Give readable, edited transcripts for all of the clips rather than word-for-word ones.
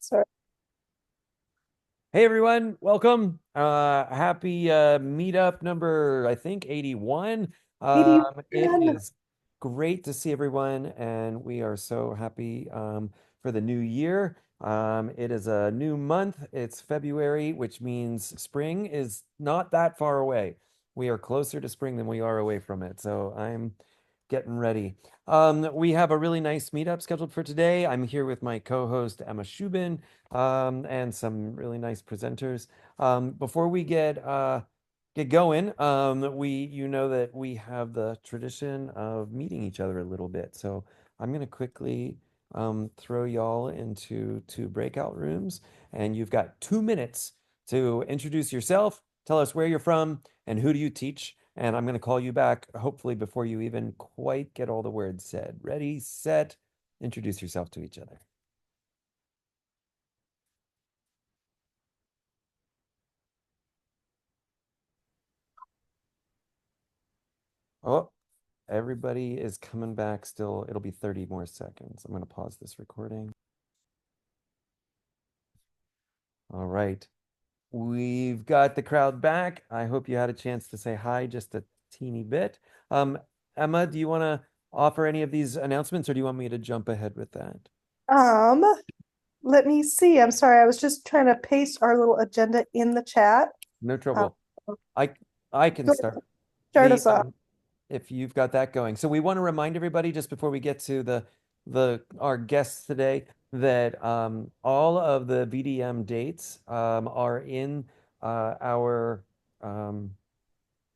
Sorry. Hey everyone, welcome. Happy meetup number, I think 81. It 81. is great to see everyone, and we are so happy for the new year. It is a new month. It's February, which means spring is not that far away. We are closer to spring than we are away from it. So I'm getting ready. We have a really nice meetup scheduled for today. I'm here with my co-host Emma Shubin and some really nice presenters. Before we get going, we you know that we have the tradition of meeting each other a little bit. So I'm gonna quickly throw y'all into two breakout rooms, and you've got 2 minutes to introduce yourself, tell us where you're from, and who do you teach. And I'm going to call you back, hopefully, before you even quite get all the words said. Ready, set, introduce yourself to each other. Oh, everybody is coming back still. It'll be 30 more seconds. I'm going to pause this recording. All right. We've got the crowd back. I hope you had a chance to say hi just a teeny bit. Um, Emma, do you want to offer any of these announcements or do you want me to jump ahead with that? Um, Let me see. I'm sorry. I was just trying to paste our little agenda in the chat. No Um, trouble. I I can Go ahead, start. start The us off. if you've got that going. So we want to remind everybody just before we get to the our guests today that all of the VDM dates are in our um,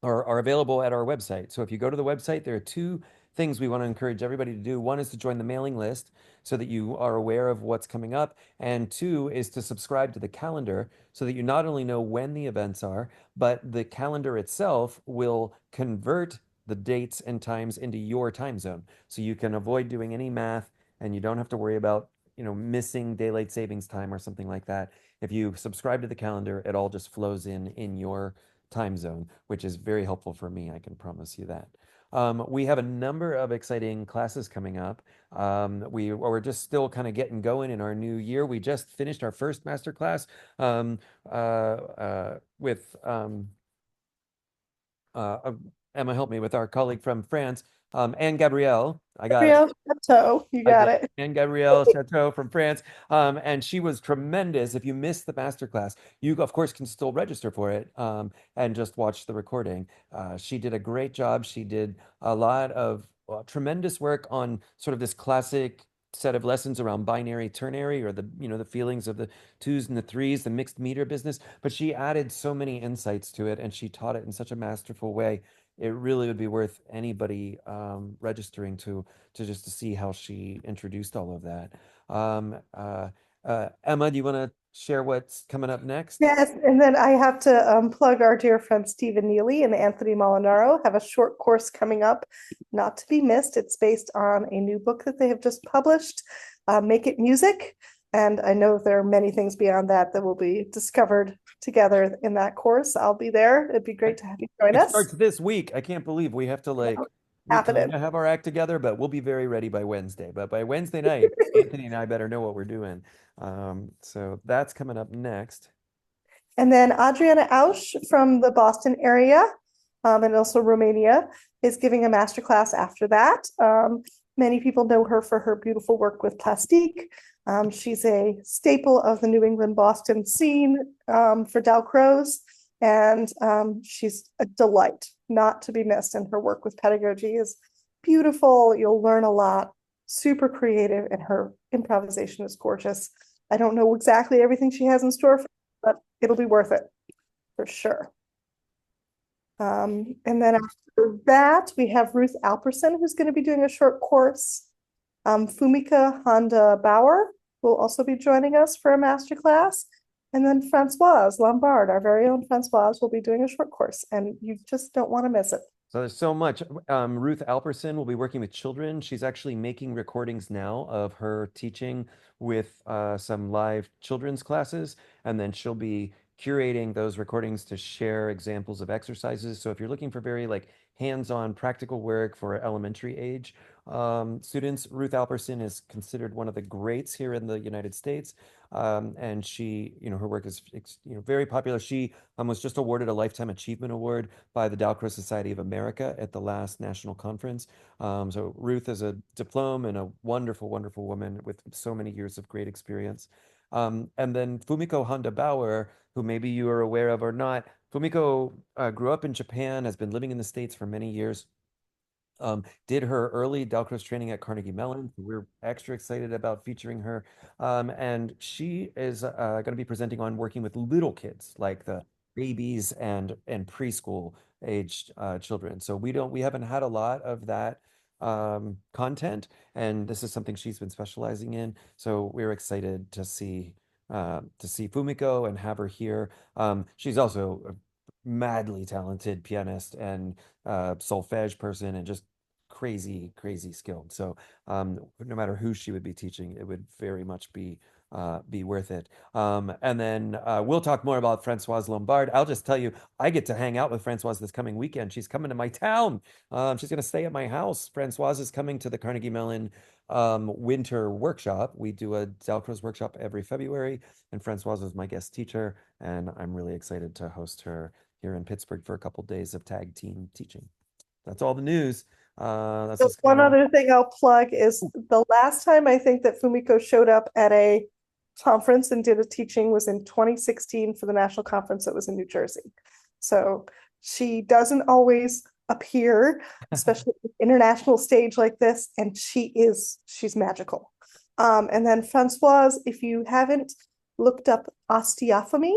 are available at our website. So if you go to the website, there are two things we want to encourage everybody to do. One is to join the mailing list so that you are aware of what's coming up, and two is to subscribe to the calendar so that you not only know when the events are, but the calendar itself will convert the dates and times into your time zone. So you can avoid doing any math and you don't have to worry about, missing daylight savings time or something like that. If you subscribe to the calendar, it all just flows in your time zone, which is very helpful for me. I can promise you that. We have a number of exciting classes coming up. We're just still kind of getting going in our new year. We just finished our first master class um, with uh, Emma, help me, with our colleague from France, Anne Gabrielle. I got it. Gabrielle Chateau, you I got did. it. Anne Gabrielle Chateau from France. And she was tremendous. If you missed the masterclass, you, of course, can still register for it and just watch the recording. She did a great job. She did a lot of tremendous work on sort of this classic set of lessons around binary ternary or the feelings of the twos and the threes, the mixed meter business. But she added so many insights to it and she taught it in such a masterful way. It really would be worth anybody registering to just to see how she introduced all of that. Um, uh, Emma, do you want to share what's coming up next? Yes, and then I have to plug our dear friend Stephen Neely and Anthony Molinaro have a short course coming up, not to be missed. It's based on a new book that they have just published, Make It Music. And I know there are many things beyond that that will be discovered together in that course. I'll be there. It'd be great to have you join It us. starts this week. I can't believe we have to we kind Happening. of have our act together, but we'll be very ready by Wednesday. But by Wednesday night, Anthony and I better know what we're doing. So that's coming up next. And then Adriana Ausch from the Boston area and also Romania is giving a masterclass after that. Many people know her for her beautiful work with plastique. She's a staple of the New England Boston scene for Dalcroze, and she's a delight, not to be missed. And her work with pedagogy is beautiful. You'll learn a lot, super creative, and her improvisation is gorgeous. I don't know exactly everything she has in store, but it'll be worth it for sure. And then after that, we have Ruth Alperson, who's going to be doing a short course. Fumika Honda Bauer will also be joining us for a masterclass. And then Francoise Lombard, our very own Francoise, will be doing a short course, and you just don't want to miss it. So there's so much. Ruth Alperson will be working with children. She's actually making recordings now of her teaching with some live children's classes, and then she'll be curating those recordings to share examples of exercises. So if you're looking for very like hands-on practical work for elementary age, students. Ruth Alperson is considered one of the greats here in the United States. And she, her work is, very popular. She was just awarded a Lifetime Achievement Award by the Dalcroze Society of America at the last national conference. So Ruth is a diploma and a wonderful, wonderful woman with so many years of great experience. And then Fumiko Honda Bauer, who maybe you are aware of or not. Fumiko grew up in Japan, has been living in the States for many years. Did her early Dalcroze training at Carnegie Mellon. We're extra excited about featuring her. And she is going to be presenting on working with little kids, like the babies and preschool aged children. So we haven't had a lot of that content, and this is something she's been specializing in. So we're excited to see Fumiko and have her here. She's also a madly talented pianist and solfege person, and just crazy, crazy skilled. So no matter who she would be teaching, it would very much be worth it. And then we'll talk more about Francoise Lombard. I'll just tell you, I get to hang out with Francoise this coming weekend. She's coming to my town. She's going to stay at my house. Francoise is coming to the Carnegie Mellon winter workshop. We do a Dalcroze workshop every February, and Francoise is my guest teacher, and I'm really excited to host her here in Pittsburgh for a couple days of tag team teaching. That's all the news. That's Just just one kind of other thing I'll plug is the last time I think that Fumiko showed up at a conference and did a teaching was in 2016 for the national conference that was in New Jersey. So she doesn't always appear, especially at the international stage like this, and she's magical. And then Francoise, if you haven't looked up osteophony,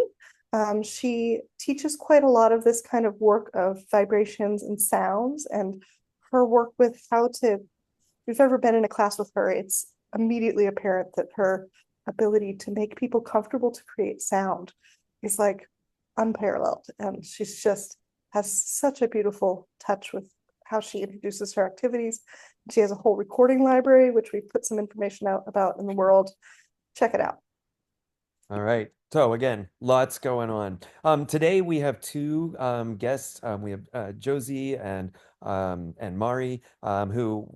she teaches quite a lot of this kind of work of vibrations and sounds, and her work with if you've ever been in a class with her, it's immediately apparent that her ability to make people comfortable to create sound is like unparalleled. And she's just has such a beautiful touch with how she introduces her activities. She has a whole recording library, which we put some information out about in the world. Check it out. all right. So again, lots going on. Today we have two guests. We have Josie and Mari, who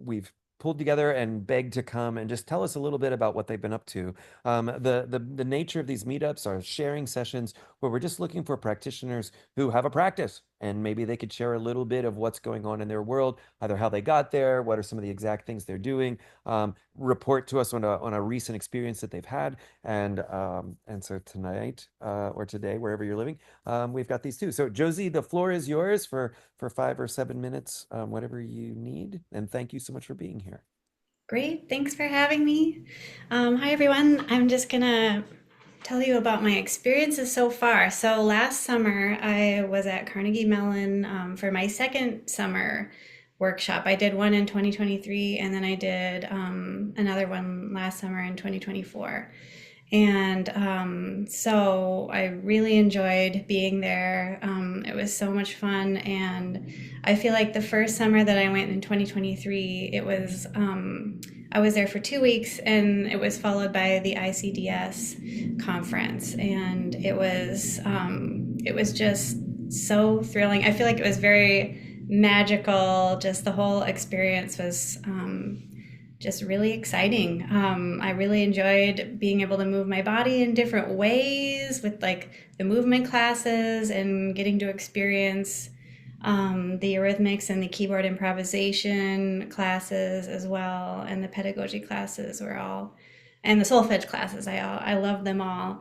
we've pulled together and begged to come and just tell us a little bit about what they've been up to. The nature of these meetups are sharing sessions where we're just looking for practitioners who have a practice, and maybe they could share a little bit of what's going on in their world, either how they got there, what are some of the exact things they're doing, report to us on a recent experience that they've had, and so tonight or today, wherever you're living, we've got these two. So Josie, the floor is yours for 5 or 7 minutes, whatever you need, and thank you so much for being here. Great, thanks for having me. Hi everyone, I'm just gonna tell you about my experiences so far. So last summer I was at Carnegie Mellon for my second summer workshop. I did one in 2023 and then I did another one last summer in 2024. And so I really enjoyed being there. It was so much fun. And I feel like the first summer that I went in 2023, I was there for 2 weeks and it was followed by the ICDS conference. And it was just so thrilling. I feel like it was very magical. Just the whole experience was just really exciting. I really enjoyed being able to move my body in different ways with like the movement classes and getting to experience the eurythmics and the keyboard improvisation classes as well, and the pedagogy classes and the solfege classes. I love them all.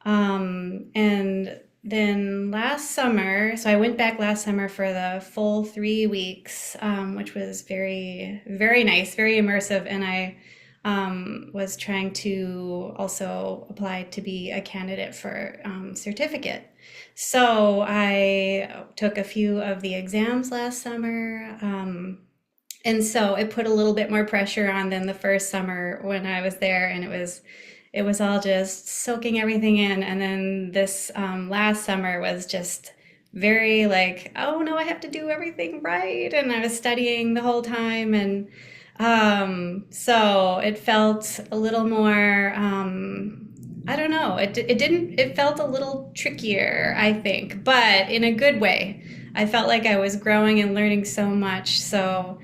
And then last summer, so I went back last summer for the full 3 weeks, which was very, very nice, very immersive. And I was trying to also apply to be a candidate for certificate. So I took a few of the exams last summer. And so it put a little bit more pressure on than the first summer when I was there, and it was all just soaking everything in. And then this last summer was just very like, oh no, I have to do everything right. And I was studying the whole time. And so it felt a little more, I don't know, it felt a little trickier, I think, but in a good way. I felt like I was growing and learning so much. So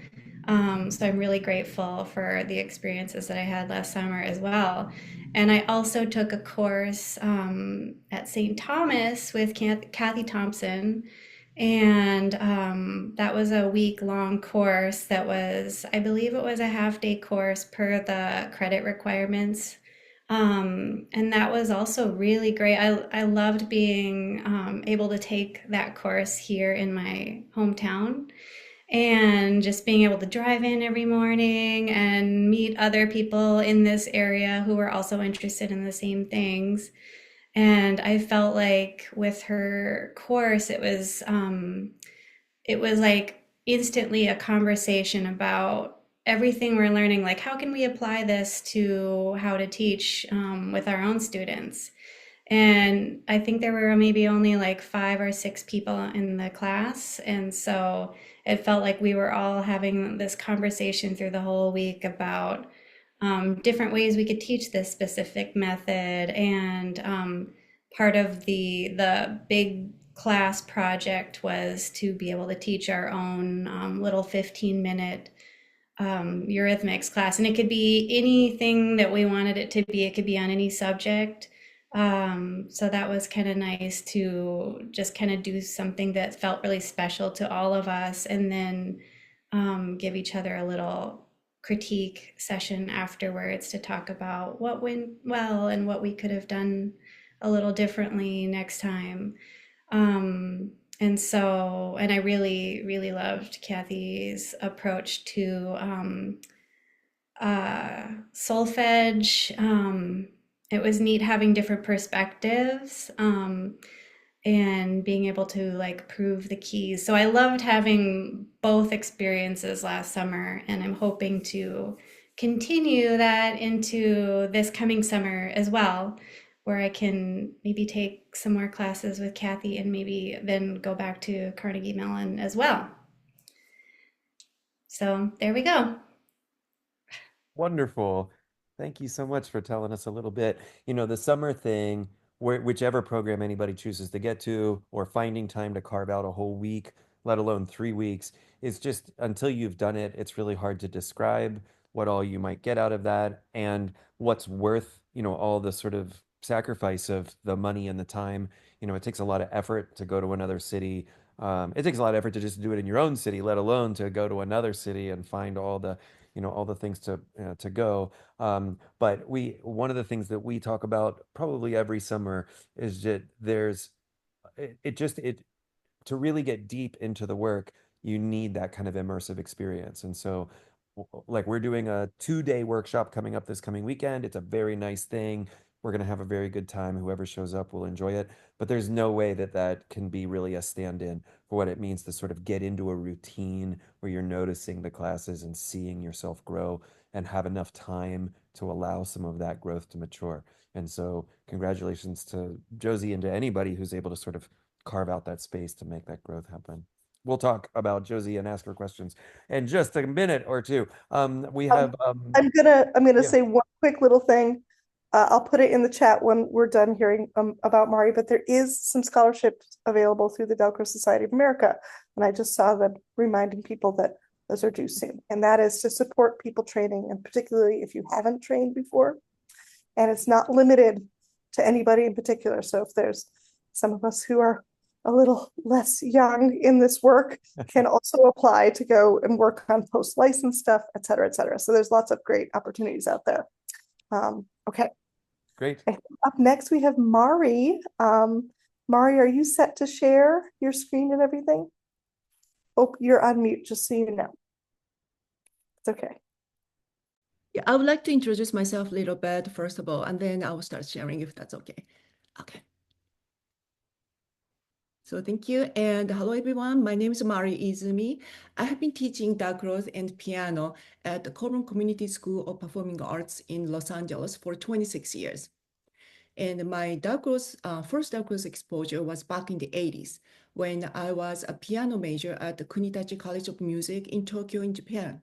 So I'm really grateful for the experiences that I had last summer as well. And I also took a course at St. Thomas with Kathy Thompson. And that was a week-long course that was, I believe it was a half-day course per the credit requirements. And that was also really great. I loved being able to take that course here in my hometown and just being able to drive in every morning and meet other people in this area who were also interested in the same things. And I felt like with her course, it was like instantly a conversation about everything we're learning. Like, how can we apply this to how to teach with our own students? And I think there were maybe only like 5 or 6 people in the class. And so it felt like we were all having this conversation through the whole week about different ways we could teach this specific method. And part of the big class project was to be able to teach our own little 15-minute Eurythmics class. And it could be anything that we wanted it to be. It could be on any subject. So that was kind of nice to just kind of do something that felt really special to all of us, and then give each other a little critique session afterwards to talk about what went well and what we could have done a little differently next time. And I really, really loved Kathy's approach to solfege. It was neat having different perspectives, and being able to like prove the keys. So I loved having both experiences last summer, and I'm hoping to continue that into this coming summer as well, where I can maybe take some more classes with Kathy and maybe then go back to Carnegie Mellon as well. So there we go. Wonderful. Thank you so much for telling us a little bit. You know, the summer thing, whichever program anybody chooses to get to, or finding time to carve out a whole week, let alone 3 weeks, is just until you've done it, it's really hard to describe what all you might get out of that and what's worth, all the sort of sacrifice of the money and the time. It takes a lot of effort to go to another city. It takes a lot of effort to just do it in your own city, let alone to go to another city and find all the things to go. But one of the things that we talk about probably every summer is that it to really get deep into the work, you need that kind of immersive experience. And so, like, we're doing a 2-day workshop coming up this coming weekend. It's a very nice thing. We're going to have a very good time. Whoever shows up will enjoy it. But there's no way that can be really a stand-in for what it means to sort of get into a routine where you're noticing the classes and seeing yourself grow and have enough time to allow some of that growth to mature. And so, congratulations to Josie and to anybody who's able to sort of carve out that space to make that growth happen. We'll talk about Josie and ask her questions in just a minute or two. We have I'm gonna yeah. say one quick little thing. I'll put it in the chat when we're done hearing about Mari, but there is some scholarships available through the Velcro Society of America. And I just saw them reminding people that those are due soon. And that is to support people training, and particularly if you haven't trained before. And it's not limited to anybody in particular. So if there's some of us who are a little less young in this work can also apply to go and work on post-license stuff, et cetera, et cetera. So there's lots of great opportunities out there. Okay. Great. Up next, we have Mari. Mari, are you set to share your screen and everything? Oh, you're on mute, just so you know. It's okay. Yeah, I would like to introduce myself a little bit, first of all, and then I will start sharing if that's okay. Okay. So thank you, and hello everyone. My name is Mari Izumi. I have been teaching Dacros and piano at the Colburn Community School of Performing Arts in Los Angeles for 26 years. And my first Dacros exposure was back in the 80s when I was a piano major at the Kunitachi College of Music in Tokyo in Japan.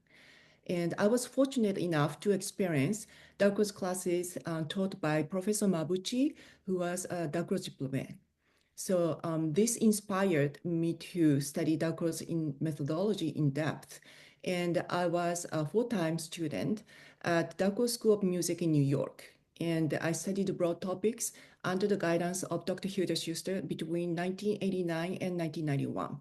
And I was fortunate enough to experience Dacros classes taught by Professor Mabuchi, who was a Dacros diplomat. So this inspired me to study Dacros in methodology in depth. and I was a full-time student at Dalcroze School of Music in New York. And I studied broad topics under the guidance of Dr. Hilda Schuster between 1989 and 1991.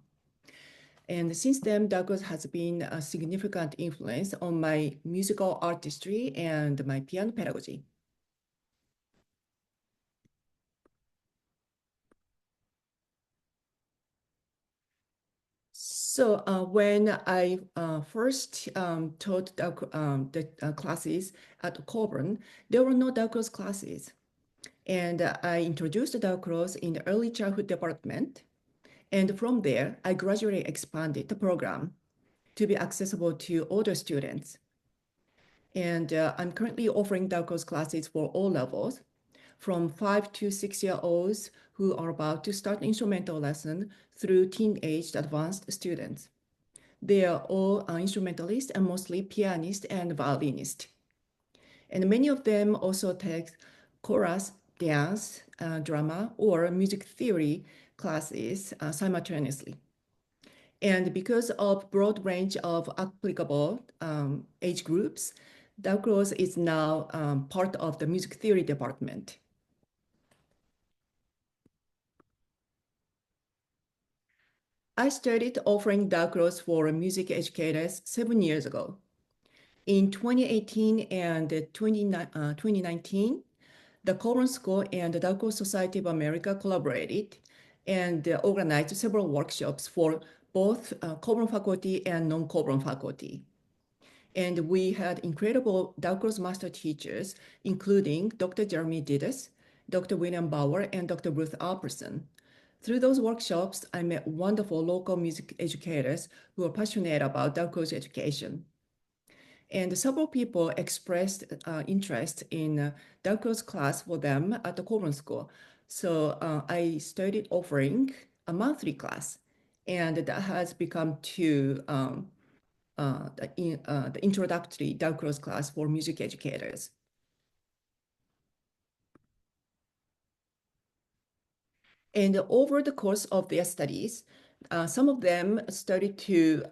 And since then, Dalcroze has been a significant influence on my musical artistry and my piano pedagogy. So when I first taught the classes at Coburn, there were no Dalcroze classes. And I introduced Dalcroze in the early childhood department. And from there, I gradually expanded the program to be accessible to older students. And I'm currently offering Dalcroze classes for all levels, from 5 to 6-year-olds who are about to start instrumental lesson through teenage advanced students. They are all instrumentalists and mostly pianists and violinists. And many of them also take chorus, dance, drama, or music theory classes simultaneously. And because of broad range of applicable age groups, Dalcroze is now part of the music theory department. I started offering Dalcroze for music educators 7 years ago. In 2018 and 2019, the Coburn School and the Dalcroze Society of America collaborated and organized several workshops for both Coburn faculty and non-Coburn faculty. And we had incredible Dalcroze master teachers, including Dr. Jeremy Didas, Dr. William Bauer, and Dr. Ruth Alperson. Through those workshops, I met wonderful local music educators who are passionate about Dalcroze education. And several people expressed interest in Dalcroze class for them at the Coburn School. So I started offering a monthly class, and that has become the introductory Dalcroze class for music educators. And over the course of their studies, some of them started to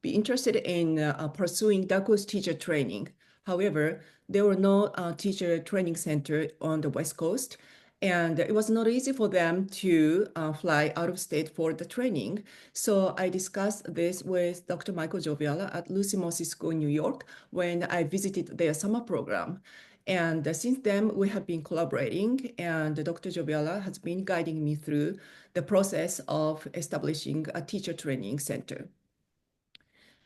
be interested in pursuing Dalcroze teacher training. However, there were no teacher training center on the West Coast, and it was not easy for them to fly out of state for the training. So I discussed this with Dr. Michael Joviala at Lucy Mossy School in New York when I visited their summer program. And since then, we have been collaborating, and Dr. Joviala has been guiding me through the process of establishing a teacher training center.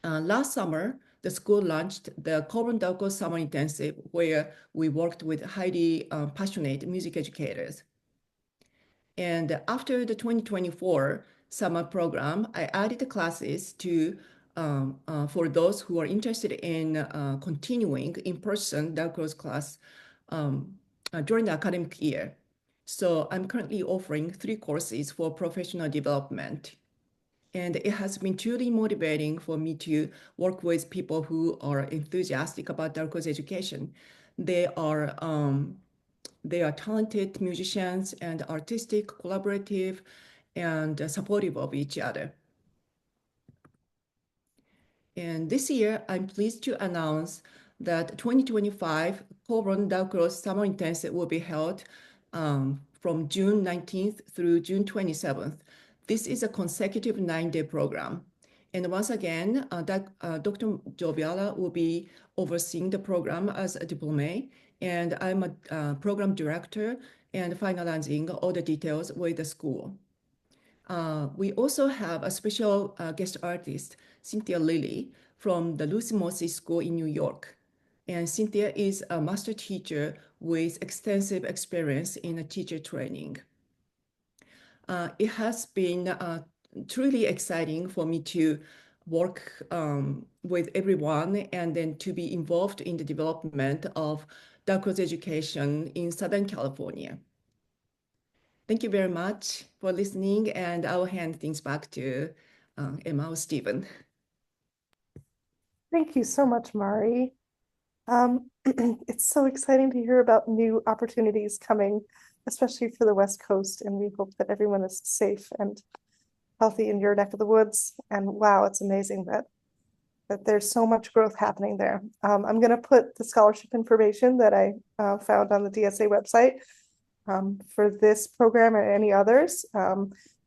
Last summer, the school launched the Coburn Dalcroze Summer Intensive, where we worked with highly passionate music educators. And after the 2024 summer program, I added the classes to for those who are interested in continuing in-person Dalcroze class during the academic year. So I'm currently offering 3 courses for professional development. And it has been truly motivating for me to work with people who are enthusiastic about Dalcroze education. They are talented musicians and artistic, collaborative, and supportive of each other. And this year, I'm pleased to announce that 2025 Coburn Dalcroze Summer Intensive will be held from June 19th through June 27th. This is a consecutive 9-day program. And once again, Dr. Joviala will be overseeing the program as a diplomate, and I'm a program director and finalizing all the details with the school. We also have a special guest artist, Cynthia Lilly, from the Lucy Mossy School in New York. And Cynthia is a master teacher with extensive experience in teacher training. It has been truly exciting for me to work with everyone and then to be involved in the development of Dalcroze education in Southern California. Thank you very much for listening, and I'll hand things back to Emma or Stephen. Thank you so much, Mari. It's so exciting to hear about new opportunities coming, especially for the West Coast, and we hope that everyone is safe and healthy in your neck of the woods. And wow, it's amazing that that there's so much growth happening there. I'm going to put the scholarship information that I found on the DSA website for this program and any others.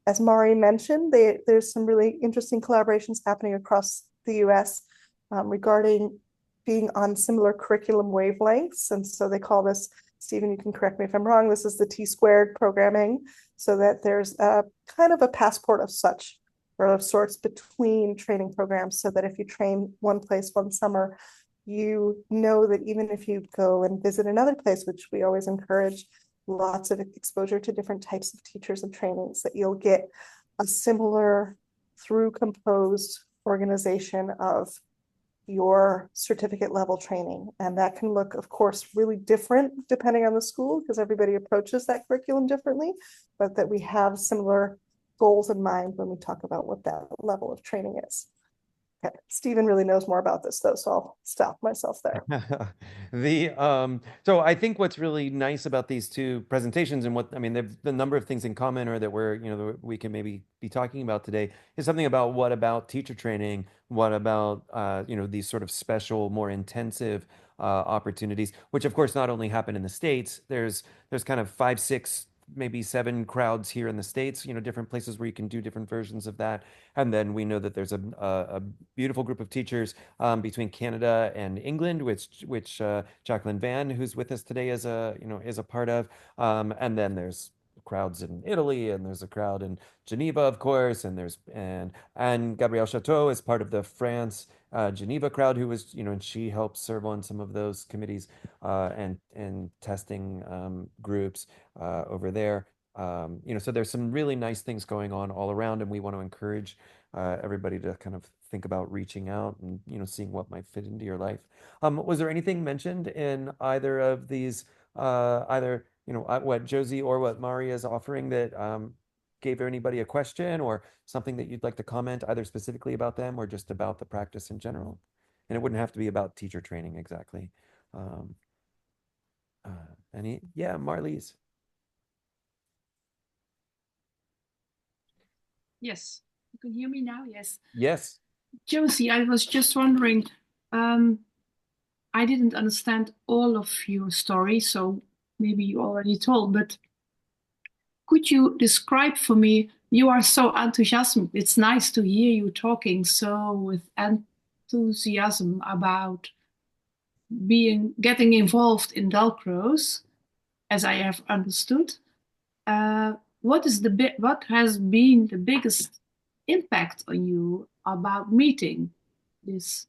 As Mari mentioned, there's some really interesting collaborations happening across the US regarding being on similar curriculum wavelengths. And so they call this, Stephen, you can correct me if I'm wrong, this is the T-squared programming, so that there's a kind of a passport of such or of sorts between training programs, so that if you train one place one summer, you know that even if you go and visit another place, which we always encourage, lots of exposure to different types of teachers and trainings, that you'll get a similar through composed organization of your certificate level training. And that can look, of course, really different depending on the school, because everybody approaches that curriculum differently, but that we have similar goals in mind when we talk about what that level of training is. Okay, Stephen really knows more about this though, so I'll stop myself there. So I think what's really nice about these two presentations, and what I mean, the number of things in common, or that we can maybe be talking about today, is something about what about teacher training, what about these sort of special, more intensive opportunities, which of course not only happen in the States. There's kind of 5, 6, maybe 7 crowds here in the States, different places where you can do different versions of that. And then we know that there's a beautiful group of teachers between Canada and England, which Jacqueline Van, who's with us today, is a part of. And then there's crowds in Italy, and there's a crowd in Geneva, of course, and Gabrielle Chateau is part of the France Geneva crowd, who was, and she helped serve on some of those committees and testing groups over there. So there's some really nice things going on all around, and we want to encourage everybody to kind of think about reaching out and seeing what might fit into your life. Was there anything mentioned in either of these, either what Josie or what Mari is offering, that gave anybody a question or something that you'd like to comment, either specifically about them or just about the practice in general? And it wouldn't have to be about teacher training exactly. Yeah, Marlies. Yes, you can hear me now. Yes. Yes. Josie, I was just wondering, I didn't understand all of your story, so maybe you already told, but could you describe for me? You are so enthusiastic. It's nice to hear you talking so with enthusiasm about getting involved in Dalcroze, as I have understood. What has been the biggest impact on you about meeting this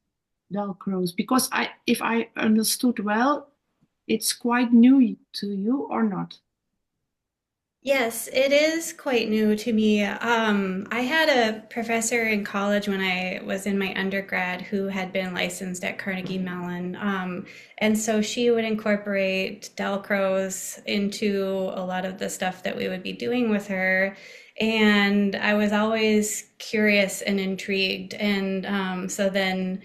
Dalcroze? Because if I understood well, it's quite new to you, or not? Yes, it is quite new to me. I had a professor in college when I was in my undergrad who had been licensed at Carnegie Mellon. And so she would incorporate Dalcroze into a lot of the stuff that we would be doing with her. And I was always curious and intrigued. And so then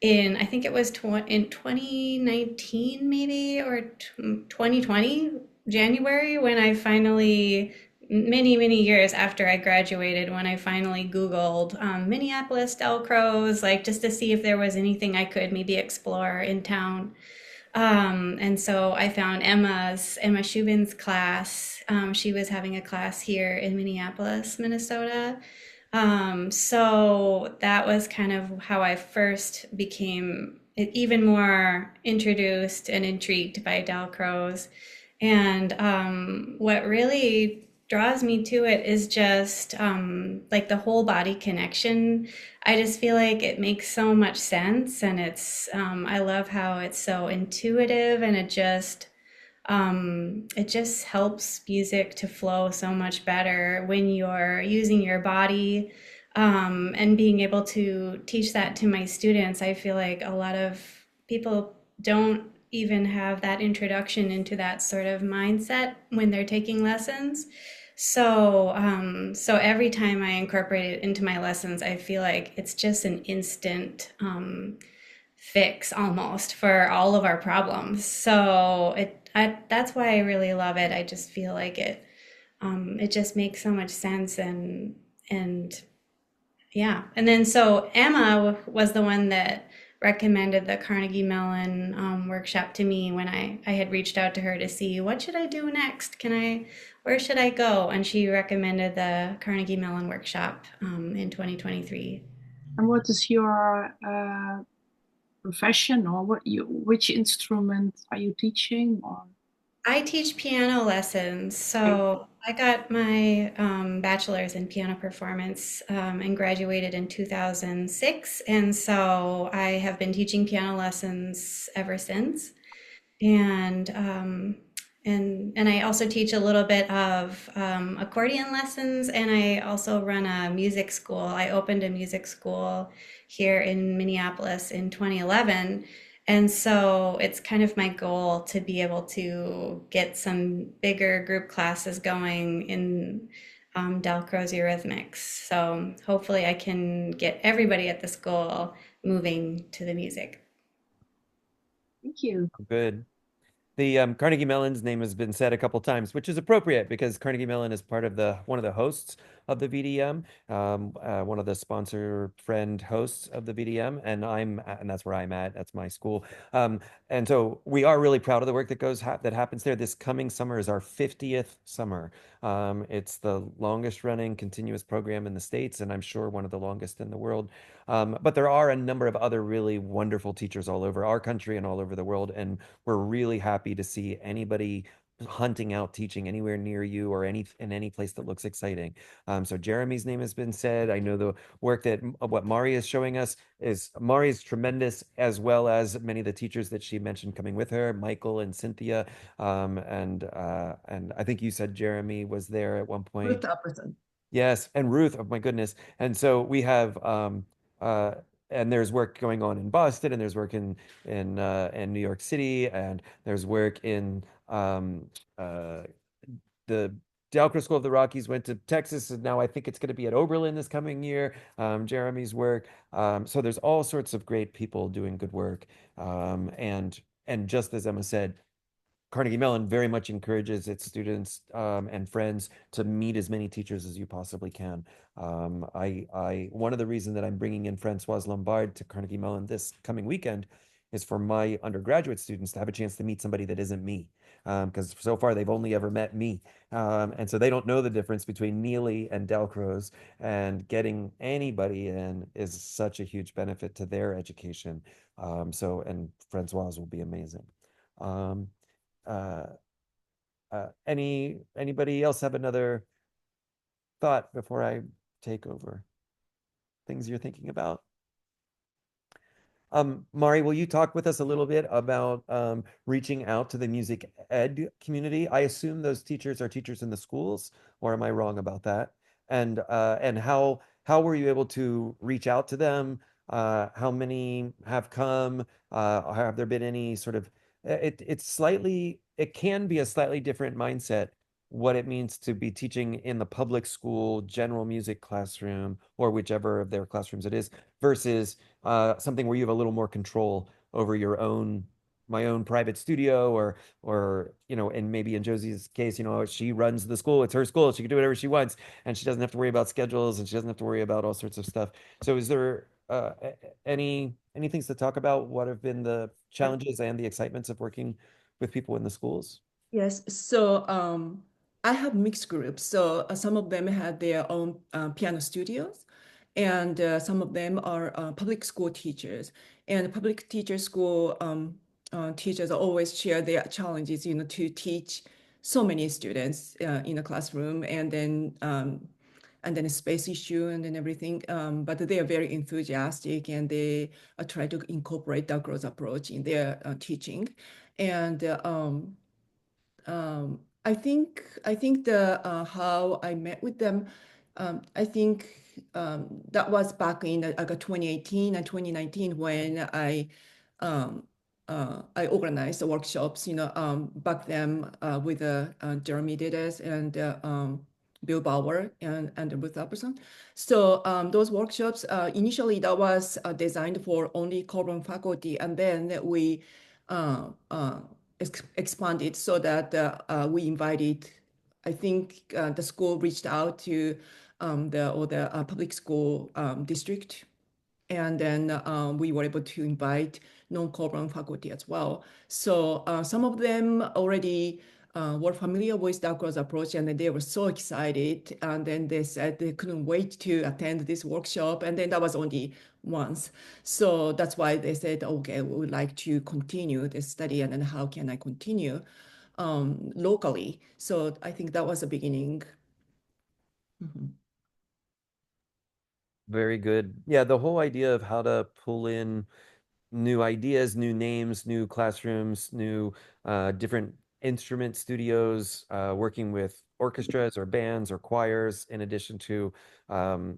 I think it was in 2019 maybe, or 2020, January, when I finally, many years after I graduated, when I finally Googled Minneapolis Dalcroze, like just to see if there was anything I could maybe explore in town. And so I found Emma Shubin's class. She was having a class here in Minneapolis, Minnesota. So that was kind of how I first became even more introduced and intrigued by Dalcroze. And what really draws me to it is just like the whole body connection. I just feel like it makes so much sense, and I love how it's so intuitive, and it just helps music to flow so much better when you're using your body. And being able to teach that to my students, I feel like a lot of people don't even have that introduction into that sort of mindset when they're taking lessons. So every time I incorporate it into my lessons, I feel like it's just an instant fix almost for all of our problems. So that's why I really love it. I just feel like it just makes so much sense, and Yeah. And then so Emma was the one that recommended the Carnegie Mellon workshop to me when I had reached out to her to see what should I do next? Where should I go? And she recommended the Carnegie Mellon workshop in 2023. And what is your profession, or which instrument are you teaching? Or I teach piano lessons. So I got my bachelor's in piano performance and graduated in 2006. And so I have been teaching piano lessons ever since. And and I also teach a little bit of accordion lessons, and I also run a music school. I opened a music school here in Minneapolis in 2011, and so it's kind of my goal to be able to get some bigger group classes going in Del Croze Eurythmics. So hopefully I can get everybody at the school moving to the music. thank you. Good. The Carnegie Mellon's name has been said a couple times, which is appropriate because Carnegie Mellon is part of one of the hosts of the VDM, one of the sponsor friend hosts of the VDM, and that's where I'm at. That's my school, and so we are really proud of the work that happens there. This coming summer is our 50th summer. It's the longest running continuous program in the States, and I'm sure one of the longest in the world. But there are a number of other really wonderful teachers all over our country and all over the world, and we're really happy to see anybody hunting out teaching anywhere near you or in any place that looks exciting. So Jeremy's name has been said. I know the work that what Mari is showing us is Mari is tremendous, as well as many of the teachers that she mentioned coming with her, Michael and Cynthia, and I think you said Jeremy was there at one point. Ruth Apperson. Yes, and Ruth, oh my goodness. And so we have uh and there's work going on in Boston, and there's work in New York City, and there's work in the Dalcroze School of the Rockies went to Texas, and now I think it's going to be at Oberlin this coming year. Jeremy's work. So there's all sorts of great people doing good work. And just as Emma said, Carnegie Mellon very much encourages its students and friends to meet as many teachers as you possibly can. One of the reasons that I'm bringing in Francoise Lombard to Carnegie Mellon this coming weekend is for my undergraduate students to have a chance to meet somebody that isn't me. Because so far they've only ever met me. And so they don't know the difference between Neely and Dalcroze, and getting anybody in is such a huge benefit to their education. And Francoise will be amazing. Um, uh, anybody else have another thought before I take over? Things you're thinking about? Mari, will you talk with us a little bit about reaching out to the music ed community? I assume those teachers are teachers in the schools, or am I wrong about that? And how were you able to reach out to them? How many have come? Have there been any sort of it can be a slightly different mindset what it means to be teaching in the public school general music classroom, or whichever of their classrooms it is, versus something where you have a little more control over my own private studio, or and maybe in Josie's case, she runs the school, it's her school, she can do whatever she wants, and she doesn't have to worry about schedules, and she doesn't have to worry about all sorts of stuff. So is there any things to talk about what have been the challenges and the excitements of working with people in the schools? Yes, so I have mixed groups. So some of them have their own piano studios, and some of them are public school teachers. And public teacher school teachers always share their challenges, to teach so many students in a classroom, and then a space issue, and then everything. But they are very enthusiastic, and they try to incorporate the growth approach in their teaching. And I think the how I met with them, I think that was back in 2018 and 2019 when I organized the workshops, back then with Jeremy Dides and Bill Bauer and Ruth Apperson. So those workshops, initially that was designed for only Colburn faculty, and then we expanded so that we invited, I think the school reached out to the public school district. And then we were able to invite non-Colburn faculty as well. So some of them already were familiar with Douglas approach, and they were so excited. And then they said they couldn't wait to attend this workshop. And then that was only once. So that's why they said, okay, we would like to continue this study, and then how can I continue locally? So I think that was the beginning. Mhm. Very good. Yeah, the whole idea of how to pull in new ideas, new names, new classrooms, new different instrument studios, working with orchestras or bands or choirs, in addition to, well,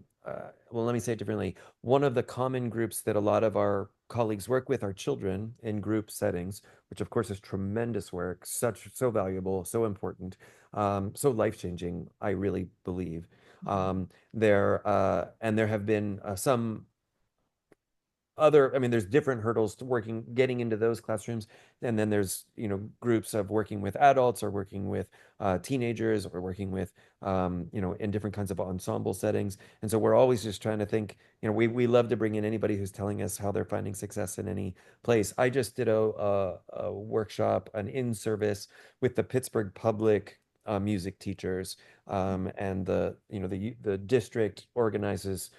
let me say it differently. One of the common groups that a lot of our colleagues work with are children in group settings, which of course is tremendous work, so valuable, so important, so life-changing, I really believe. There have been some other, I mean, there's different hurdles to getting into those classrooms. And then there's, groups of working with adults or working with teenagers or working with, in different kinds of ensemble settings. And so we're always just trying to think, we love to bring in anybody who's telling us how they're finding success in any place. I just did a workshop, an in-service with the Pittsburgh Public music teachers, and the district organizes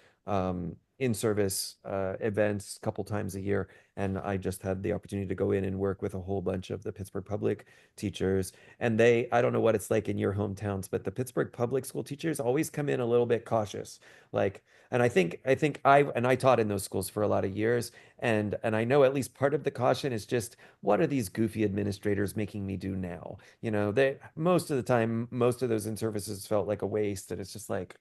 in-service events a couple times a year, and I just had the opportunity to go in and work with a whole bunch of the Pittsburgh Public teachers. And I don't know what it's like in your hometowns, but the Pittsburgh Public school teachers always come in a little bit cautious. And I taught in those schools for a lot of years, and I know at least part of the caution is just, what are these goofy administrators making me do now? Most of the time, most of those in-services felt like a waste, and it's just like,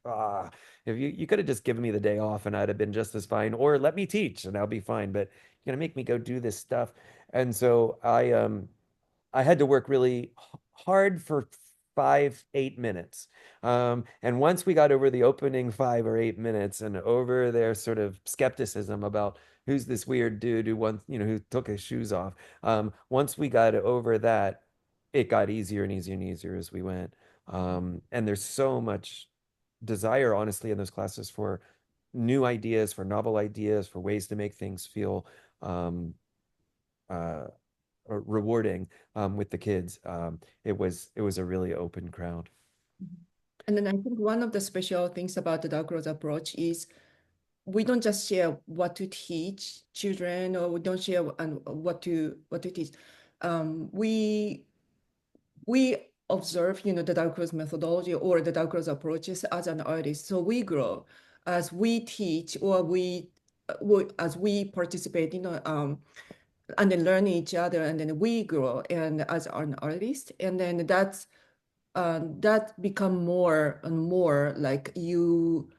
if you could have just given me the day off and I'd have been just as fine, or let me teach and I'll be fine, but you're gonna make me go do this stuff. And so I had to work really hard for 5, 8 minutes. And once we got over the opening 5 or 8 minutes and over their sort of skepticism about who's this weird dude who took his shoes off. Once we got over that, it got easier and easier and easier as we went. And there's so much desire, honestly, in those classes for new ideas, for novel ideas, for ways to make things feel uh, rewarding with the kids. It was a really open crowd. And then I think one of the special things about the Dark Rose approach is we don't just share what to teach children, or we don't share what to teach. We observe, the Dark Rose methodology or the Dark Rose approaches as an artist. So we grow as we teach, or as we participate, and then learn each other, and then we grow and as an artist, and then that become more and more like you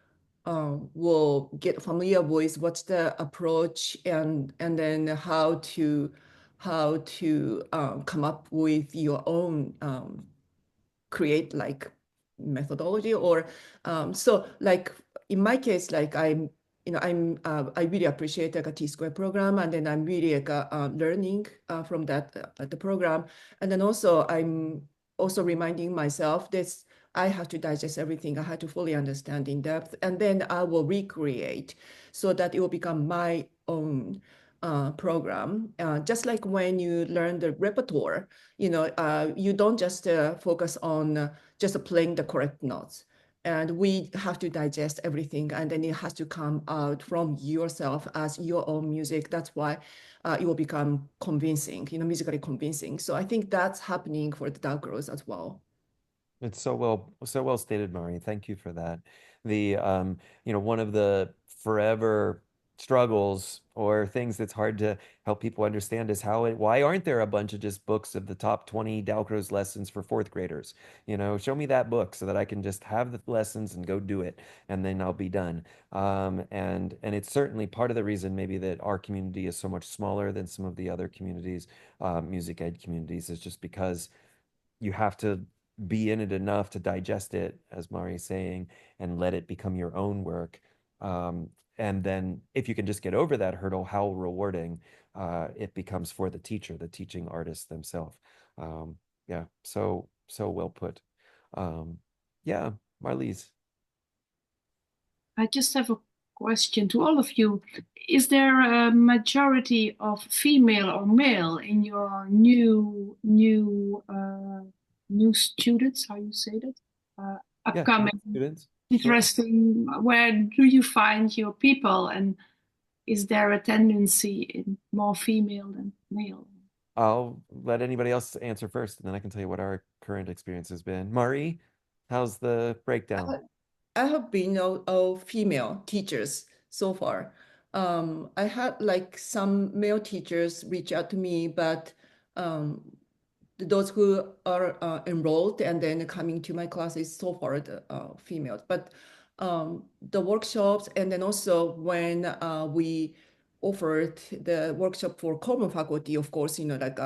will get familiar with what's the approach, and then how to come up with your own create like methodology, or so like in my case, like I really appreciate like a T-Square program, and then I'm really like learning from that the program, and then also I'm also reminding myself this, I have to digest everything. I have to fully understand in depth, and then I will recreate so that it will become my own program. Just like when you learn the repertoire, you don't just focus on just playing the correct notes. And we have to digest everything, and then it has to come out from yourself as your own music. That's why it will become convincing, musically convincing. So I think that's happening for the Dark Rose as well. It's so well stated, Mari. Thank you for that. One of the forever struggles or things that's hard to help people understand is why aren't there a bunch of just books of the top 20 Dalcroze lessons for fourth graders? Show me that book so that I can just have the lessons and go do it, and then I'll be done. And it's certainly part of the reason maybe that our community is so much smaller than some of the other communities, music ed communities, is just because you have to be in it enough to digest it, as Mari is saying, and let it become your own work. And then if you can just get over that hurdle, how rewarding it becomes for the teacher, the teaching artists themselves. Yeah, so well put. Yeah, Marlies. I just have a question to all of you. Is there a majority of female or male in your new students? How you say that? Yeah, Upcoming, students. Sure. interesting. Where do you find your people, and is there a tendency in more female than male? I'll let anybody else answer first, and then I can tell you what our current experience has been. Marie, how's the breakdown? I have been all female teachers so far. I had like some male teachers reach out to me, but those who are enrolled and then coming to my classes so far the females. But the workshops and then also when we offered the workshop for common faculty, of course, like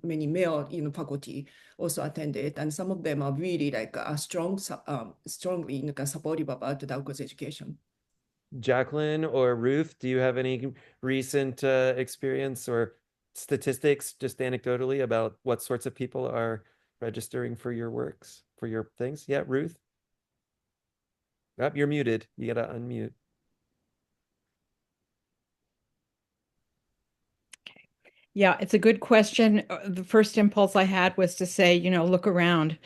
many male, faculty also attended, and some of them are really like strongly supportive about the Douglas education. Jacqueline or Ruth, do you have any recent experience or statistics, just anecdotally, about what sorts of people are registering for your works, for your things? Yeah, Ruth? Oh, you're muted. You gotta unmute. Yeah, it's a good question. The first impulse I had was to say, look around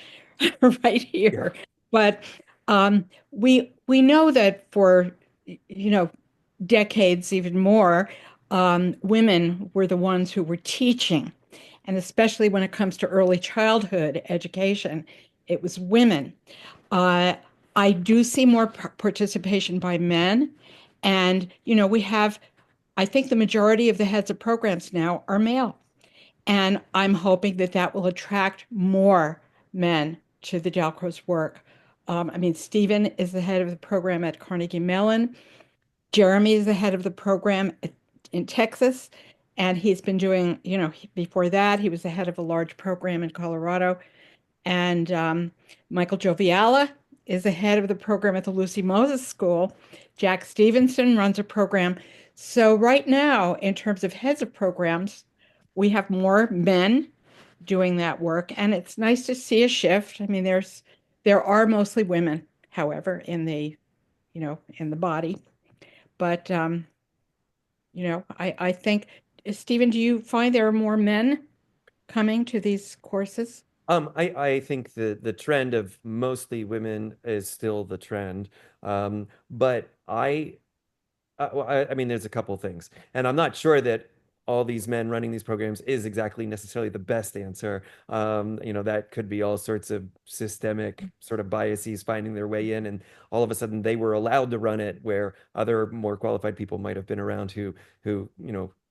right here. But we know that for, decades, even more, women were the ones who were teaching. And especially when it comes to early childhood education, it was women. Uh, I do see more participation by men. And, we have, I think the majority of the heads of programs now are male. And I'm hoping that that will attract more men to the Dalcroze work. I mean, Stephen is the head of the program at Carnegie Mellon. Jeremy is the head of the program in Texas. And he's been doing, before that, he was the head of a large program in Colorado. And Michael Joviala is the head of the program at the Lucy Moses School. Jack Stevenson runs a program. So right now, in terms of heads of programs, we have more men doing that work, and it's nice to see a shift. I mean, there are mostly women, however, in the body, but I think, Stephen, do you find there are more men coming to these courses? I think the trend of mostly women is still the trend. But well, I mean, there's a couple things, and I'm not sure that all these men running these programs is exactly necessarily the best answer. That could be all sorts of systemic sort of biases finding their way in, and all of a sudden they were allowed to run it where other more qualified people might have been around who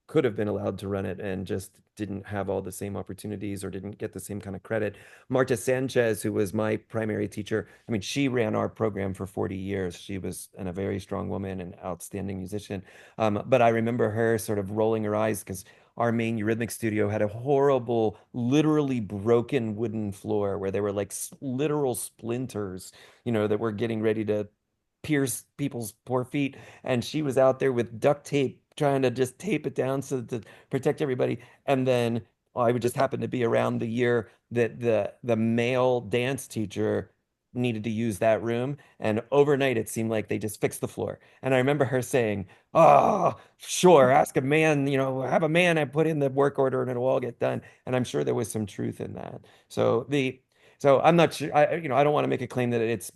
could have been allowed to run it and just didn't have all the same opportunities or didn't get the same kind of credit. Marta Sanchez, who was my primary teacher, I mean, she ran our program for 40 years. She was a very strong woman and outstanding musician. But I remember her sort of rolling her eyes because our main Eurythmic studio had a horrible, literally broken wooden floor where there were like literal splinters, that were getting ready to pierce people's poor feet. And she was out there with duct tape trying to just tape it down so to protect everybody. And then I would just happen to be around the year that the male dance teacher needed to use that room. And overnight, it seemed like they just fixed the floor. And I remember her saying, "Oh, sure, ask a man, have a man and put in the work order and it'll all get done." And I'm sure there was some truth in that. So I'm not sure. I don't want to make a claim that it's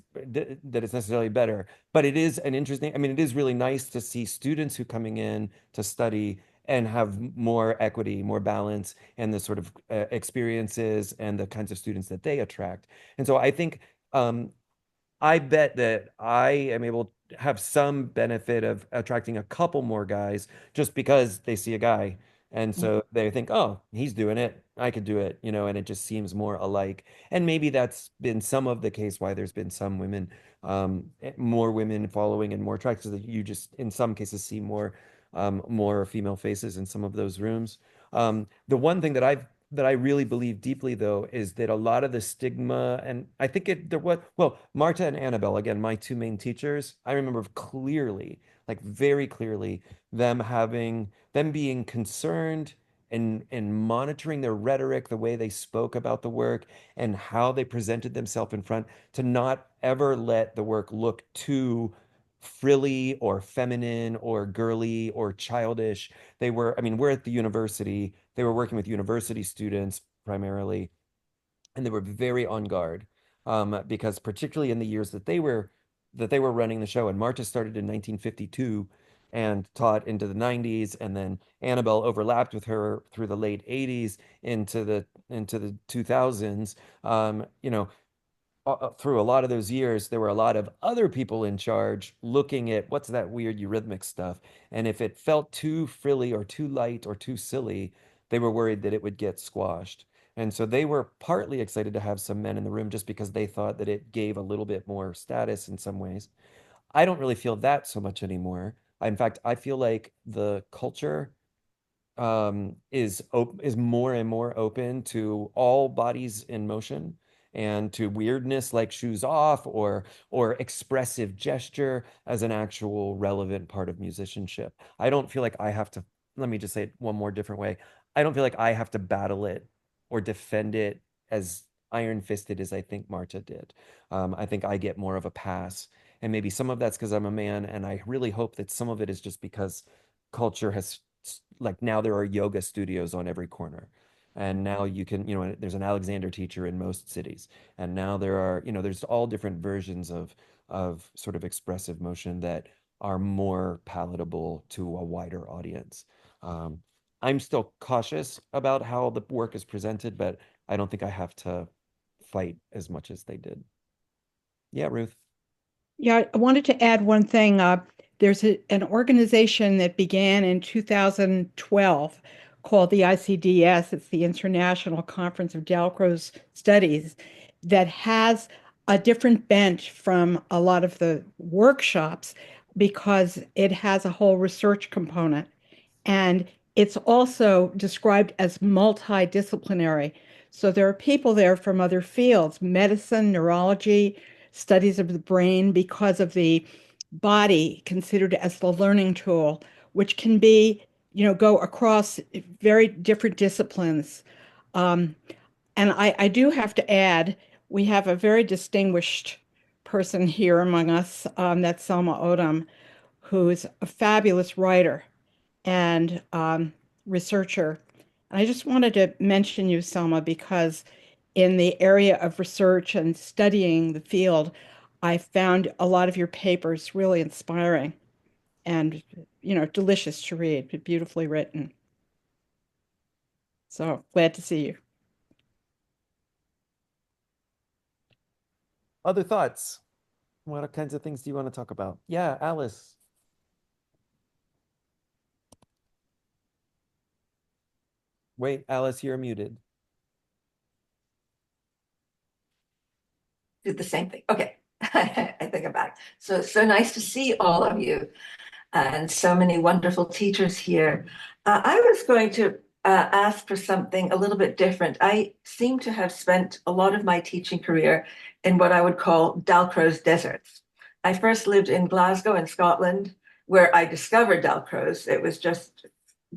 necessarily better, but it is an interesting. I mean, it is really nice to see students who coming in to study and have more equity, more balance, and the sort of experiences and the kinds of students that they attract. And so I think I bet that I am able to have some benefit of attracting a couple more guys just because they see a guy. And so they think, oh, he's doing it. I could do it, and it just seems more alike. And maybe that's been some of the case why there's been some women, more women following and more attracted so that you just, in some cases, see more female faces in some of those rooms. The one thing that I really believe deeply, though, is that a lot of the stigma, and I think Marta and Annabelle, again, my two main teachers, I remember clearly, like very clearly, them being concerned and monitoring their rhetoric, the way they spoke about the work, and how they presented themselves in front, to not ever let the work look too frilly or feminine or girly or childish. They were, I mean, we're at the university. They were working with university students primarily, and they were very on guard, because particularly in the years that they were running the show, and Marta started in 1952 and taught into the 90s, and then Annabelle overlapped with her through the late 80s into the 2000s. You know, through a lot of those years, there were a lot of other people in charge looking at what's that weird eurythmic stuff. And if it felt too frilly or too light or too silly, they were worried that it would get squashed. And so they were partly excited to have some men in the room just because they thought that it gave a little bit more status in some ways. I don't really feel that so much anymore. In fact, I feel like the culture is more and more open to all bodies in motion and to weirdness like shoes off or expressive gesture as an actual relevant part of musicianship. I don't feel like I have to, let me just say it one more different way. I don't feel like I have to battle it or defend it as iron-fisted as I think Marta did. I think I get more of a pass. And maybe some of that's because I'm a man, and I really hope that some of it is just because culture has, like, now there are yoga studios on every corner. And now you can, you know, there's an Alexander teacher in most cities. And now there are, you know, there's all different versions of sort of expressive motion that are more palatable to a wider audience. I'm still cautious about how the work is presented, but I don't think I have to fight as much as they did. Yeah, Ruth. Yeah, I wanted to add one thing. There's an organization that began in 2012 called the ICDS. It's the International Conference of Dalcroze Studies, that has a different bent from a lot of the workshops because it has a whole research component. And it's also described as multidisciplinary. So there are people there from other fields, medicine, neurology, studies of the brain, because of the body considered as the learning tool, which can be, you know, go across very different disciplines. Um, and I do have to add, we have a very distinguished person here among us, that's Selma Odom, who's a fabulous writer and researcher. And I just wanted to mention you, Selma, because in the area of research and studying the field, I found a lot of your papers really inspiring and, you know, delicious to read, but beautifully written. So glad to see you. Other thoughts? What kinds of things do you want to talk about? Yeah, Alice. Wait, Alice, you're muted. Do the same thing. Okay. I think I'm back. So nice to see all of you and so many wonderful teachers here. I was going to ask for something a little bit different. I seem to have spent a lot of my teaching career in what I would call Dalcroze deserts. I first lived in Glasgow in Scotland, where I discovered Dalcroze. It was just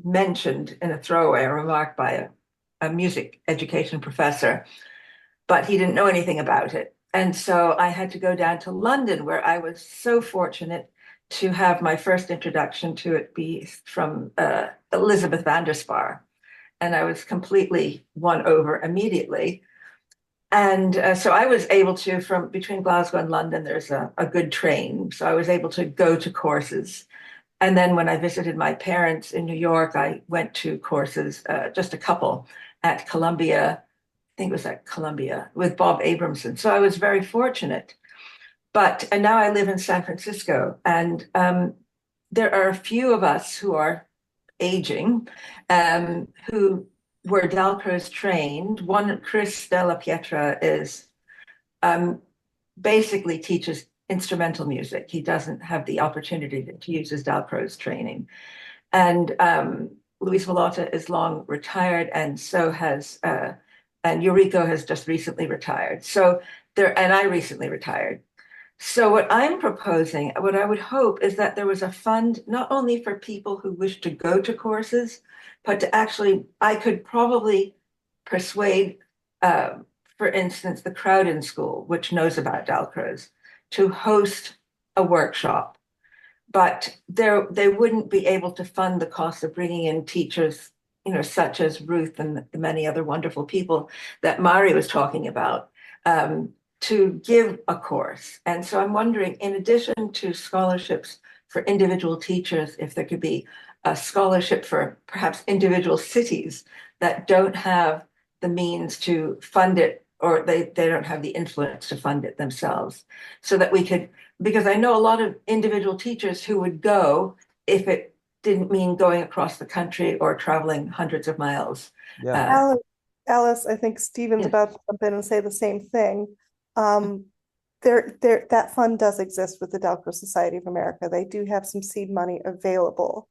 mentioned in a throwaway remark by a music education professor, but he didn't know anything about it. And so I had to go down to London, where I was so fortunate to have my first introduction to it be from Elizabeth van der Spar. And I was completely won over immediately. And so I was able to, from between Glasgow and London, there's a good train. So I was able to go to courses. And then when I visited my parents in New York, I went to courses, just a couple at Columbia. I think it was at Columbia with Bob Abramson. So I was very fortunate. And now I live in San Francisco, and there are a few of us who are aging, who were Dalcroze trained. One, Chris Della Pietra, is basically teaches instrumental music. He doesn't have the opportunity to use his Dalcroze training. And Luis Vallota is long retired, and so has and Yuriko has just recently retired. And I recently retired. So what I'm proposing, what I would hope, is that there was a fund not only for people who wish to go to courses, but to actually, I could probably persuade, for instance, the Crowden School, which knows about Dalcroze, to host a workshop but they wouldn't be able to fund the cost of bringing in teachers, such as Ruth and the many other wonderful people that Mari was talking about, to give a course. And so I'm wondering, in addition to scholarships for individual teachers, if there could be a scholarship for perhaps individual cities that don't have the means to fund it, or they don't have the influence to fund it themselves, so that we could, because I know a lot of individual teachers who would go if it didn't mean going across the country or traveling hundreds of miles. Yeah. Alice, I think Stephen's Yes. about to jump in and say the same thing. That fund does exist with the Dalcroze Society of America. They do have some seed money available,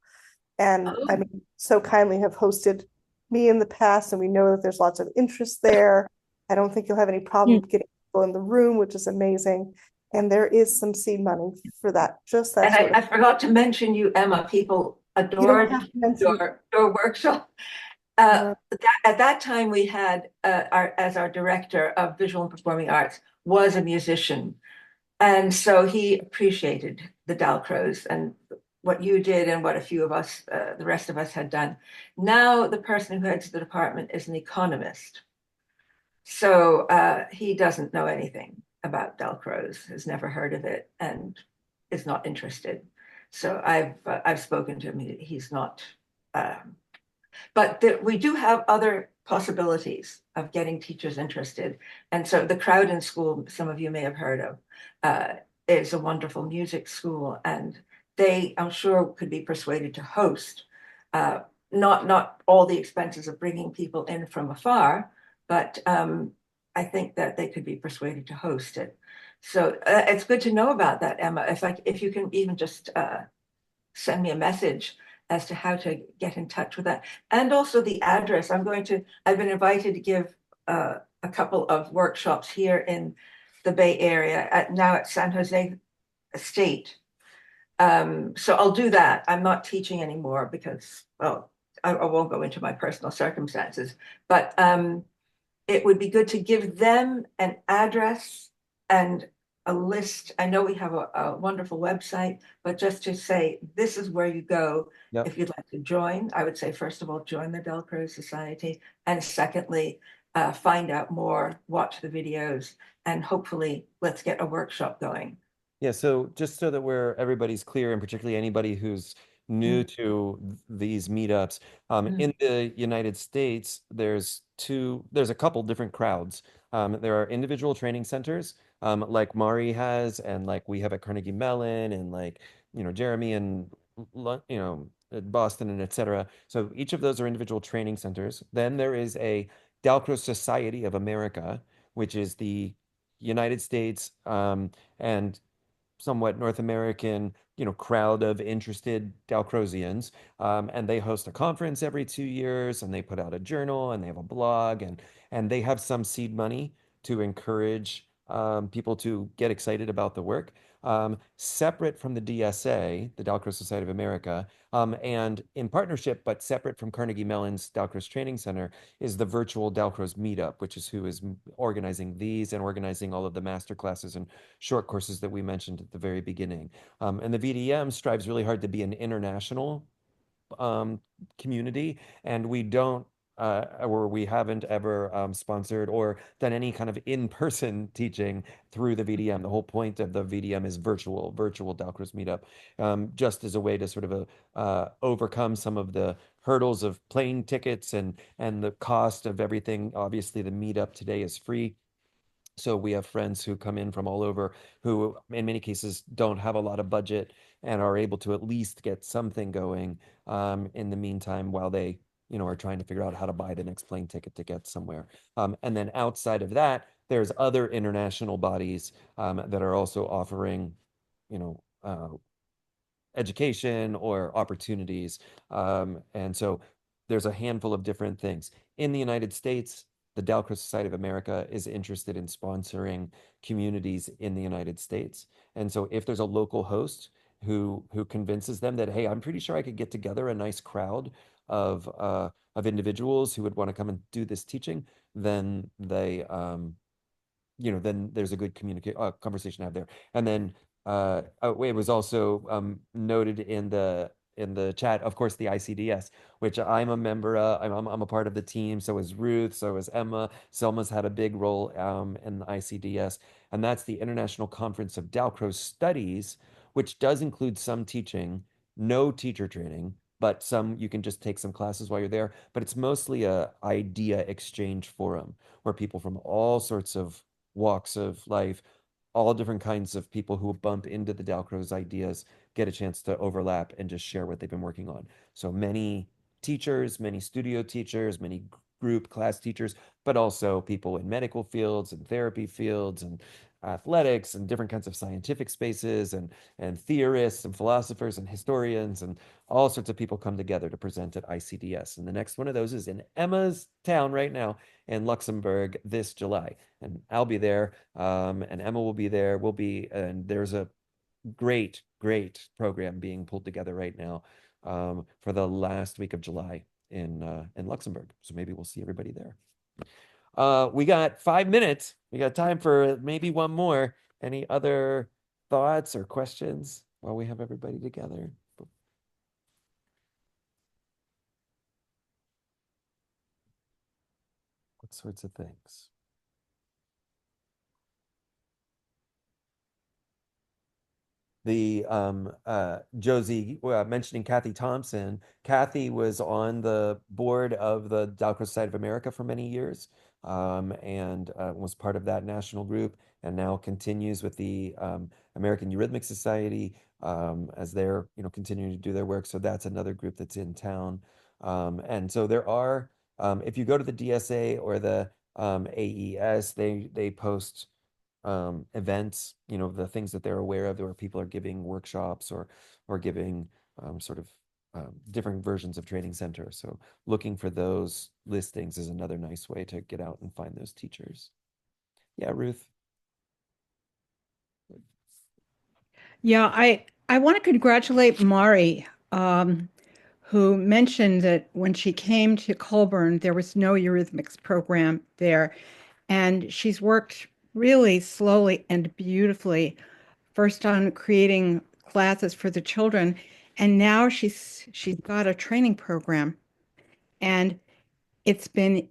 and I mean, so kindly have hosted me in the past, and we know that there's lots of interest there. I don't think you'll have any problem getting people in the room, which is amazing. And there is some seed money for that, just that And sort I of. forgot to mention you, Emma. People You don't adored have to mention. your workshop. Uh, At that time, we had as our director of visual and performing arts was a musician, and so he appreciated the Dalcroze and what you did and what a few of us, the rest of us, had done. Now the person who heads the department is an economist, so he doesn't know anything about Dalcroze, has never heard of it, and is not interested. So I've spoken to him. He's not. But we do have other possibilities of getting teachers interested. And so the Crowden School, some of you may have heard of, is a wonderful music school, and they, I'm sure, could be persuaded to host, not all the expenses of bringing people in from afar, but I think that they could be persuaded to host it. So it's good to know about that, Emma. If you can even just send me a message as to how to get in touch with that. And also the address. I've been invited to give a couple of workshops here in the Bay Area, now at San Jose State. So I'll do that. I'm not teaching anymore because, well, I won't go into my personal circumstances, but it would be good to give them an address and a list. I know we have a wonderful website, but just to say, this is where you go if you'd like to join. I would say, first of all, join the Dalcroze Society. And secondly, find out more, watch the videos, and hopefully let's get a workshop going. Yeah, so just so that everybody's clear, and particularly anybody who's new to these meetups, in the United States, there's a couple different crowds. There are individual training centers, like Mari has, and like we have at Carnegie Mellon, and like, Jeremy and, at Boston and etc. So each of those are individual training centers. Then there is a Dalcroze Society of America, which is the United States, and somewhat North American, crowd of interested Dalcrozians. And they host a conference every 2 years, and they put out a journal, and they have a blog, and they have some seed money to encourage people to get excited about the work. Separate from the DSA, the Dalcroze Society of America, and in partnership, but separate from Carnegie Mellon's Dalcroze Training Center, is the virtual Dalcroze Meetup, which is who is organizing these and organizing all of the master classes and short courses that we mentioned at the very beginning. And the VDM strives really hard to be an international community, and we don't or we haven't ever sponsored or done any kind of in-person teaching through the VDM. The whole point of the VDM is virtual Dalcroze Meetup, just as a way to sort of overcome some of the hurdles of plane tickets and the cost of everything. Obviously, the meetup today is free. So we have friends who come in from all over who, in many cases, don't have a lot of budget and are able to at least get something going in the meantime while they, are trying to figure out how to buy the next plane ticket to get somewhere. And then outside of that, there's other international bodies that are also offering, education or opportunities. And so there's a handful of different things. In the United States, the Dalcroze Society of America is interested in sponsoring communities in the United States. And so if there's a local host who convinces them that, hey, I'm pretty sure I could get together a nice crowd of individuals who would want to come and do this teaching, then they then there's a good conversation to have there. And then it was also noted in the chat, of course, the ICDS, which I'm a member of. I'm a part of the team. So is Ruth. So is Emma. Selma's had a big role in the ICDS, and that's the International Conference of Dalcroze Studies, which does include some teaching, no teacher training, but some you can just take some classes while you're there. But it's mostly a idea exchange forum where people from all sorts of walks of life, all different kinds of people who bump into the Dalcroze ideas get a chance to overlap and just share what they've been working on. So many teachers, many studio teachers, many group class teachers, but also people in medical fields and therapy fields and athletics and different kinds of scientific spaces and theorists and philosophers and historians and all sorts of people come together to present at ICDS. And the next one of those is in Emma's town right now in Luxembourg this July. And I'll be there, and Emma will be there. And there's a great, great program being pulled together right now for the last week of July in Luxembourg. So maybe we'll see everybody there. We got 5 minutes. We got time for maybe one more. Any other thoughts or questions while we have everybody together? What sorts of things? The Josie mentioning Kathy Thompson. Kathy was on the board of the Dalcroze Society of America for many years, and was part of that national group, and now continues with the American Eurythmic Society as they're continuing to do their work. So that's another group that's in town, and so there are. If you go to the DSA or the AES, they post events, the things that they're aware of, where people are giving workshops or giving sort of different versions of training centers. So looking for those listings is another nice way to get out and find those teachers. Yeah, Ruth. Yeah, I want to congratulate Mari, who mentioned that when she came to Colburn, there was no Eurythmics program there. And she's worked really slowly and beautifully, first on creating classes for the children, and now she's got a training program. And it's been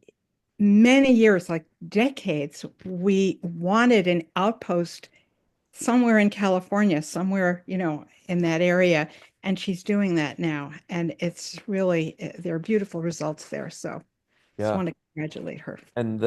many years, like decades. We wanted an outpost somewhere in California, somewhere, in that area. And she's doing that now. And it's really, there are beautiful results there. So just Yeah. want to congratulate her. And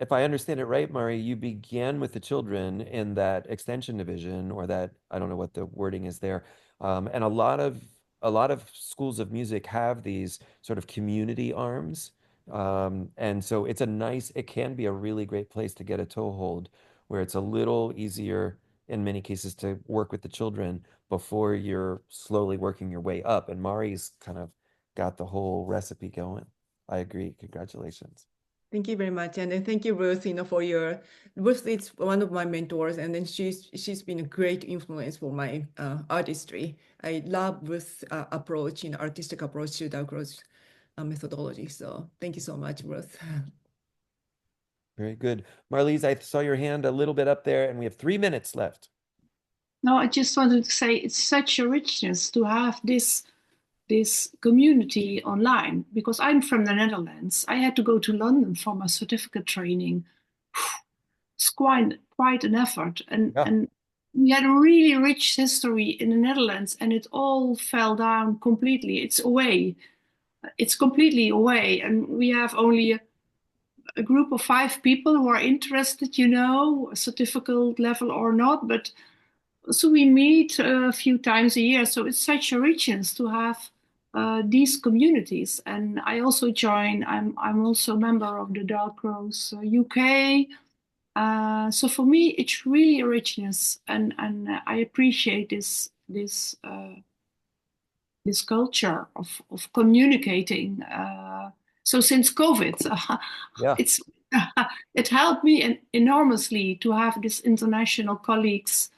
if I understand it right, Mari, you began with the children in that extension division, or that, I don't know what the wording is there. And a lot of schools of music have these sort of community arms. And so it can be a really great place to get a toehold, where it's a little easier in many cases to work with the children before you're slowly working your way up. And Mari's kind of got the whole recipe going. I agree. Congratulations. Thank you very much, and then thank you, Ruth. Ruth is one of my mentors, and then she's been a great influence for my artistry. I love Ruth's approach, artistic approach to Dalcroze methodology. So thank you so much, Ruth. Very good. Marlise, I saw your hand a little bit up there, and we have 3 minutes left. No, I just wanted to say it's such a richness to have this community online, because I'm from the Netherlands. I had to go to London for my certificate training. It's quite an effort, and we had a really rich history in the Netherlands, and it all fell down completely. It's away. It's completely away, and we have only a group of 5 people who are interested, certificate level or not, but so we meet a few times a year. So it's such a richness to have these communities. And I also join. I'm also a member of the Dalcroze UK. So for me, it's really a richness, and I appreciate this culture of communicating. So since COVID, it helped me enormously to have these international colleagues,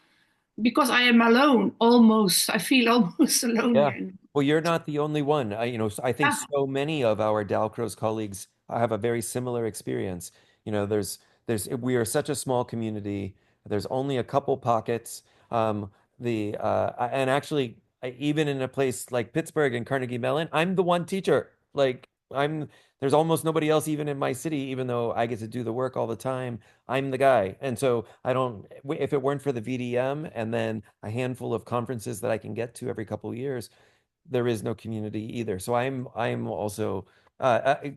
because I am alone almost. I feel almost alone here. Well, you're not the only one. I think so many of our Dalcroze colleagues have a very similar experience. We are such a small community. There's only a couple pockets. And actually, even in a place like Pittsburgh and Carnegie Mellon, I'm the one teacher. Like there's almost nobody else even in my city, even though I get to do the work all the time. I'm the guy. And so I don't, if it weren't for the VDM and then a handful of conferences that I can get to every couple of years, there is no community either. So I'm also Emma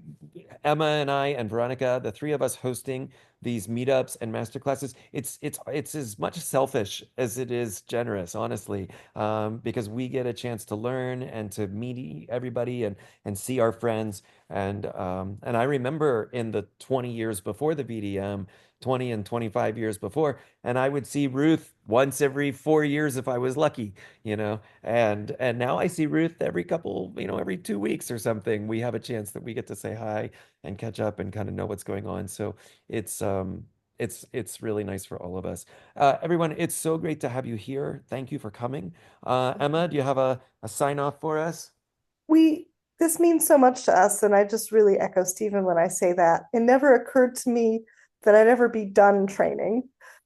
and I and Veronica, the three of us hosting these meetups and masterclasses. It's as much selfish as it is generous, honestly, because we get a chance to learn and to meet everybody and see our friends. And I remember in the 20 years before the VDM, 20 and 25 years before, and I would see Ruth once every 4 years if I was lucky, and now I see Ruth every couple, every 2 weeks or something. We have a chance that we get to say hi and catch up and kind of know what's going on. So it's really nice for all of us. Everyone, it's so great to have you here. Thank you for coming. Emma, do you have a sign off for us? This means so much to us, and I just really echo Stephen when I say that. It never occurred to me that I'd ever be done training,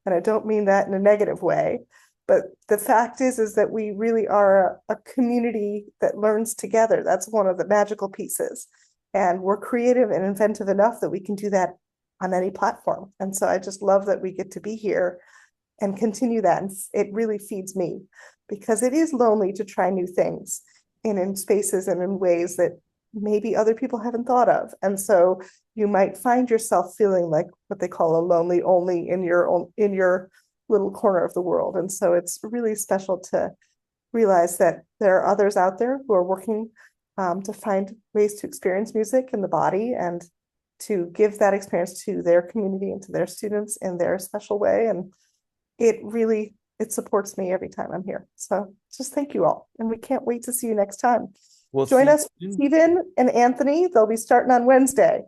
and I don't mean that in a negative way. But the fact is that we really are a community that learns together. That's one of the magical pieces. And we're creative and inventive enough that we can do that on any platform. And so I just love that we get to be here and continue that. And it really feeds me, because it is lonely to try new things in spaces and in ways that maybe other people haven't thought of. And so you might find yourself feeling like what they call a lonely only in your little corner of the world. And so it's really special to realize that there are others out there who are working to find ways to experience music in the body and to give that experience to their community and to their students in their special way. And it supports me every time I'm here. So just thank you all. And we can't wait to see you next time. We'll Join see us, you soon. Stephen and Anthony. They'll be starting on Wednesday.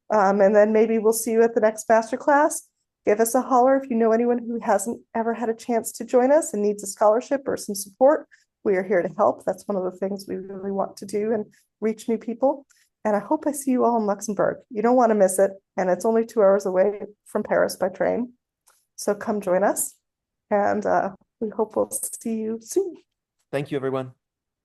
And then maybe we'll see you at the next masterclass. Give us a holler if you know anyone who hasn't ever had a chance to join us and needs a scholarship or some support. We are here to help. That's one of the things we really want to do and reach new people. And I hope I see you all in Luxembourg. You don't want to miss it. And it's only 2 hours away from Paris by train. So come join us. And we hope we'll see you soon. Thank you, everyone.